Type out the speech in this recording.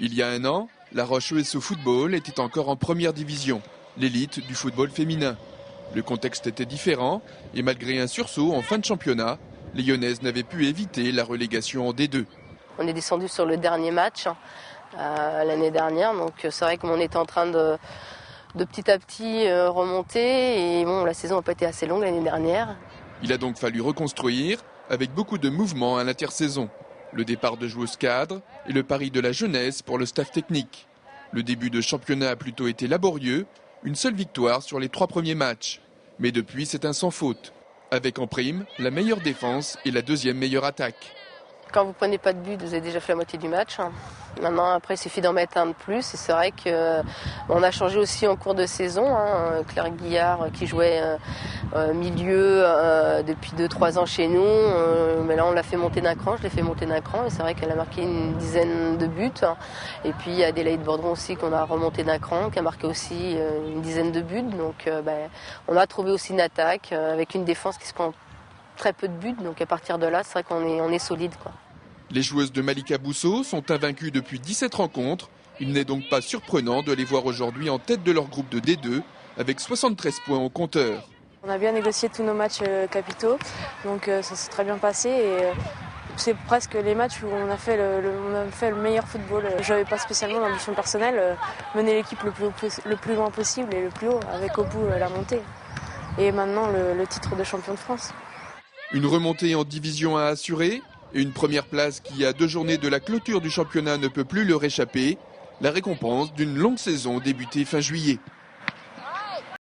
Il y a un an, la Roche-ESO Football était encore en première division, l'élite du football féminin. Le contexte était différent et malgré un sursaut en fin de championnat, les Lyonnaises n'avaient pu éviter la relégation en D2. On est descendu sur le dernier match l'année dernière, donc c'est vrai qu'on était en train de petit à petit remonter et bon, la saison n'a pas été assez longue l'année dernière. Il a donc fallu reconstruire avec beaucoup de mouvements à l'intersaison. Le départ de joueuses cadres et le pari de la jeunesse pour le staff technique. Le début de championnat a plutôt été laborieux, une seule victoire sur les 3 premiers matchs. Mais depuis, c'est un sans faute, avec en prime la meilleure défense et la deuxième meilleure attaque. Quand vous prenez pas de but, vous avez déjà fait la moitié du match. Maintenant, après, il suffit d'en mettre un de plus. Et c'est vrai qu'on a changé aussi en cours de saison. Claire Guillard qui jouait milieu depuis 2-3 ans chez nous. Mais là, on l'a fait monter d'un cran. Je l'ai fait monter d'un cran. Et c'est vrai qu'elle a marqué une dizaine de buts. Et puis, il y a Adélaïde Bordron aussi qu'on a remonté d'un cran, qui a marqué aussi une dizaine de buts. Donc, on a trouvé aussi une attaque avec une défense qui se prend très peu de buts, donc à partir de là, c'est vrai qu'on est solide, quoi. Les joueuses de Malika Bousso sont invaincues depuis 17 rencontres. Il n'est donc pas surprenant de les voir aujourd'hui en tête de leur groupe de D2 avec 73 points au compteur. On a bien négocié tous nos matchs capitaux, donc ça s'est très bien passé. Et c'est presque les matchs où on a fait le meilleur football. Je n'avais pas spécialement d'ambition personnelle, mener l'équipe le plus loin possible et le plus haut, avec au bout la montée. Et maintenant le titre de champion de France. Une remontée en division à assurer et une première place qui, à 2 journées de la clôture du championnat, ne peut plus leur échapper. La récompense d'une longue saison débutée fin juillet.